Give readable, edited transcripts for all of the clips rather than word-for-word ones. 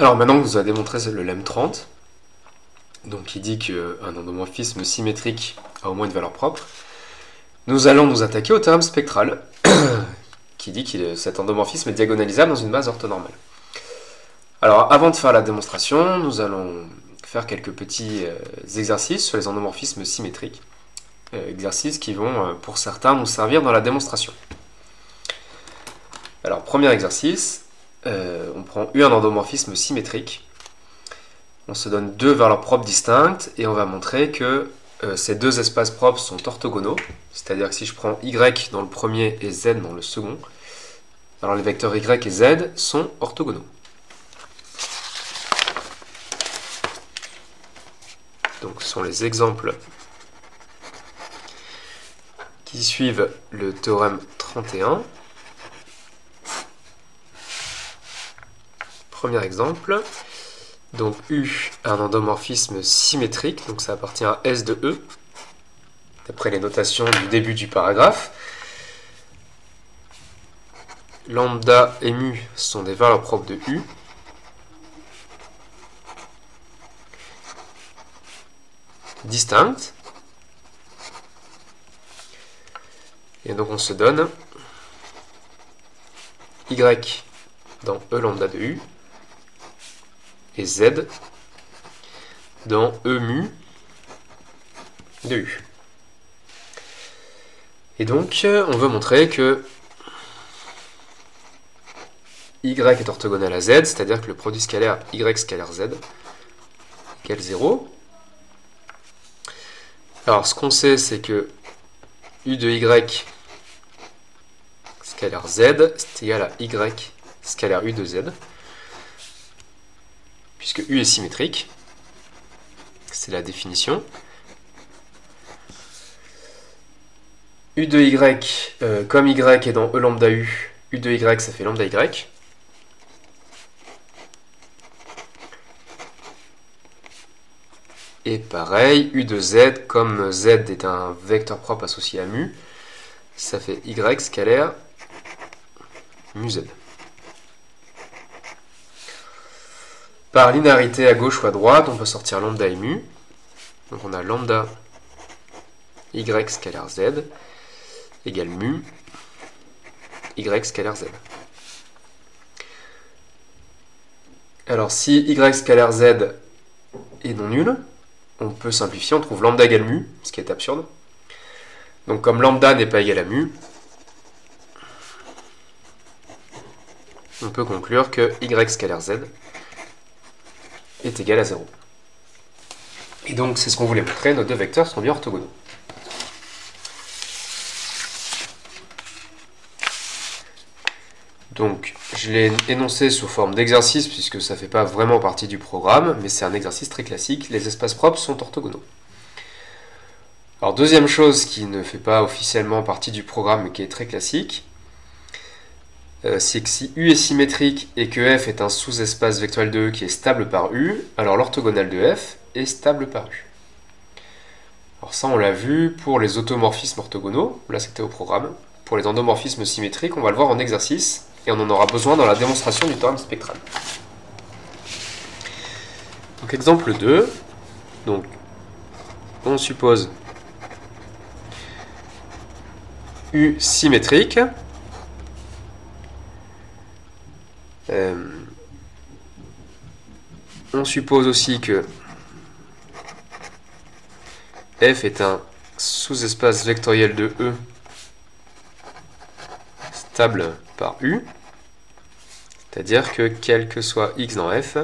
Alors maintenant que vous avez démontré le lemme 30, donc qui dit qu'un endomorphisme symétrique a au moins une valeur propre, nous allons nous attaquer au théorème spectral, qui dit que cet endomorphisme est diagonalisable dans une base orthonormale. Alors avant de faire la démonstration, nous allons faire quelques petits exercices sur les endomorphismes symétriques, exercices qui vont pour certains nous servir dans la démonstration. Alors premier exercice, on prend un endomorphisme symétrique, on se donne deux valeurs propres distinctes et on va montrer que ces deux espaces propres sont orthogonaux, c'est-à-dire que si je prends y dans le premier et z dans le second, alors les vecteurs y et z sont orthogonaux. Donc ce sont les exemples qui suivent le théorème 31. Premier exemple, donc U a un endomorphisme symétrique, donc ça appartient à S de E, d'après les notations du début du paragraphe. Lambda et mu sont des valeurs propres de U. Distinctes. Et donc on se donne Y dans E lambda de U et Z dans E mu de U. Et donc on veut montrer que Y est orthogonal à Z, c'est-à-dire que le produit scalaire Y scalaire Z égale 0. Alors ce qu'on sait, c'est que U de Y scalaire Z c'est égal à Y scalaire U de Z, puisque U est symétrique, c'est la définition. U de Y, comme Y est dans E lambda U, U de Y ça fait lambda Y. Et pareil, U de Z, comme Z est un vecteur propre associé à mu, ça fait Y scalaire mu Z. Par linéarité à gauche ou à droite, on peut sortir lambda et mu. Donc on a lambda Y scalaire Z égale mu Y scalaire Z. Alors si Y scalaire Z est non nul, on peut simplifier, on trouve lambda égale mu, ce qui est absurde. Donc comme lambda n'est pas égal à mu, on peut conclure que Y scalaire Z est égal à 0. Et donc c'est ce qu'on voulait montrer, nos deux vecteurs sont bien orthogonaux. Donc je l'ai énoncé sous forme d'exercice puisque ça ne fait pas vraiment partie du programme, mais c'est un exercice très classique, les espaces propres sont orthogonaux. Alors deuxième chose qui ne fait pas officiellement partie du programme mais qui est très classique, c'est que si U est symétrique et que F est un sous-espace vectoriel de E qui est stable par U, alors l'orthogonale de F est stable par U. Alors ça on l'a vu pour les automorphismes orthogonaux, là c'était au programme. Pour les endomorphismes symétriques, on va le voir en exercice, et on en aura besoin dans la démonstration du théorème spectral. Donc exemple 2, donc on suppose U symétrique, on suppose aussi que F est un sous-espace vectoriel de E stable par U, c'est-à-dire que quel que soit X dans F,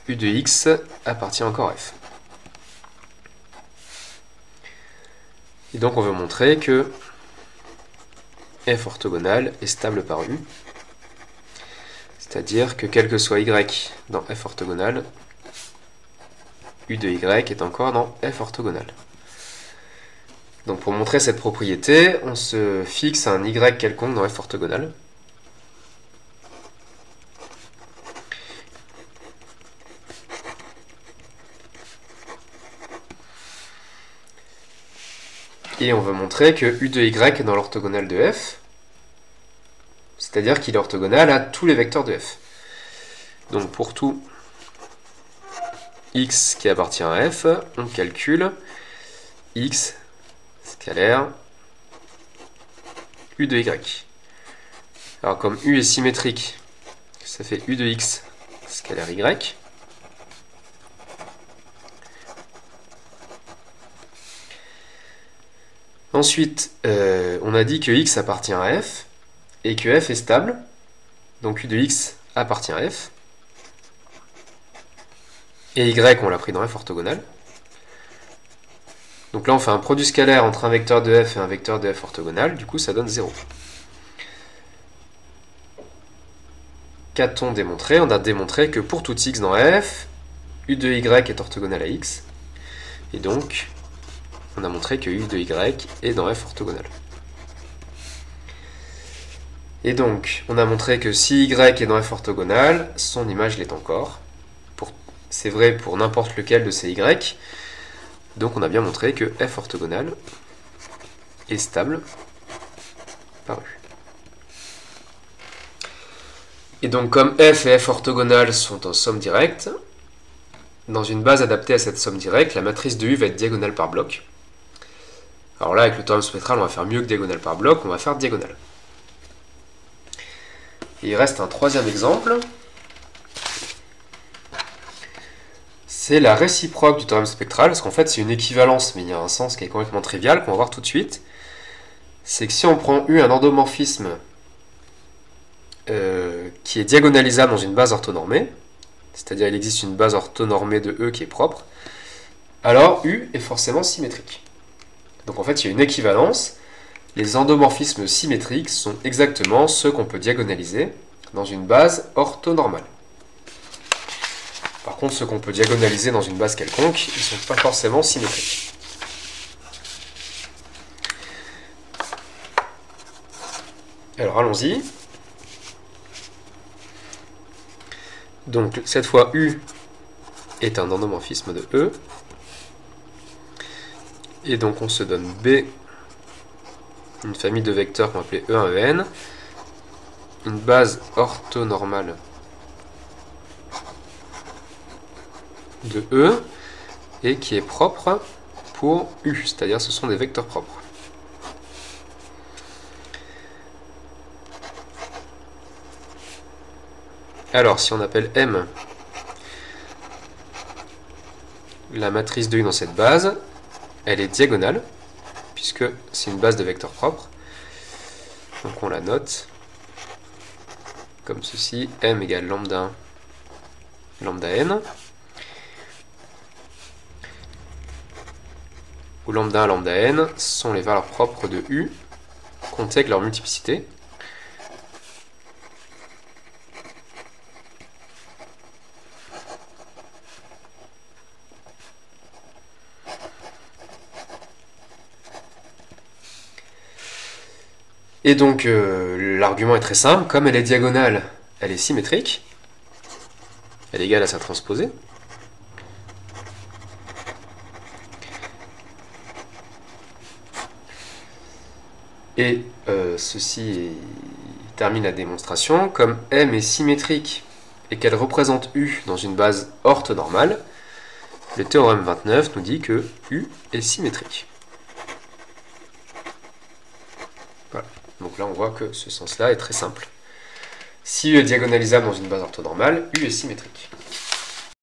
U de X appartient encore à F. Et donc on veut montrer que F orthogonal est stable par U, c'est-à-dire que quel que soit Y dans F orthogonal, U de Y est encore dans F orthogonal. Donc pour montrer cette propriété, on se fixe un Y quelconque dans F orthogonal. Et on veut montrer que U de Y est dans l'orthogonale de F, c'est-à-dire qu'il est orthogonal à tous les vecteurs de F. Donc pour tout x qui appartient à f, on calcule x scalaire u de y. Alors comme u est symétrique, ça fait u de x scalaire y. Ensuite, on a dit que x appartient à f, et que f est stable, donc u de x appartient à f, et y on l'a pris dans f orthogonal. Donc là on fait un produit scalaire entre un vecteur de f et un vecteur de f orthogonal, du coup ça donne 0. Qu'a-t-on démontré? On a démontré que pour tout x dans f, u de y est orthogonal à x, et donc on a montré que u de y est dans f orthogonal. Et donc, on a montré que si y est dans f orthogonal, son image l'est encore. C'est vrai pour n'importe lequel de ces y. Donc on a bien montré que f orthogonal est stable par u. Et donc comme f et f orthogonal sont en somme directe, dans une base adaptée à cette somme directe, la matrice de u va être diagonale par bloc. Alors là, avec le théorème spectral, on va faire mieux que diagonale par bloc, on va faire diagonale. Et il reste un troisième exemple. C'est la réciproque du théorème spectral, parce qu'en fait c'est une équivalence, mais il y a un sens qui est complètement trivial, qu'on va voir tout de suite. C'est que si on prend U un endomorphisme qui est diagonalisable dans une base orthonormée, c'est-à-dire il existe une base orthonormée de E qui est propre, alors U est forcément symétrique. Donc en fait il y a une équivalence, les endomorphismes symétriques sont exactement ceux qu'on peut diagonaliser dans une base orthonormale. Par contre, ceux qu'on peut diagonaliser dans une base quelconque, ils ne sont pas forcément symétriques. Alors allons-y. Donc cette fois U est un endomorphisme de E. Et donc on se donne B, une famille de vecteurs qu'on va appeler E1, EN, une base orthonormale de E et qui est propre pour U, c'est-à-dire ce sont des vecteurs propres. Alors si on appelle M la matrice de U dans cette base, elle est diagonale puisque c'est une base de vecteurs propres. Donc on la note comme ceci, M égale lambda n, où lambda 1 lambda n sont les valeurs propres de U, comptées avec leur multiplicité. Et donc l'argument est très simple, comme elle est diagonale, elle est symétrique, elle est égale à sa transposée. Et ceci termine la démonstration. Comme M est symétrique et qu'elle représente U dans une base orthonormale, le théorème 29 nous dit que U est symétrique. Voilà. Donc là on voit que ce sens-là est très simple. Si U est diagonalisable dans une base orthonormale, U est symétrique.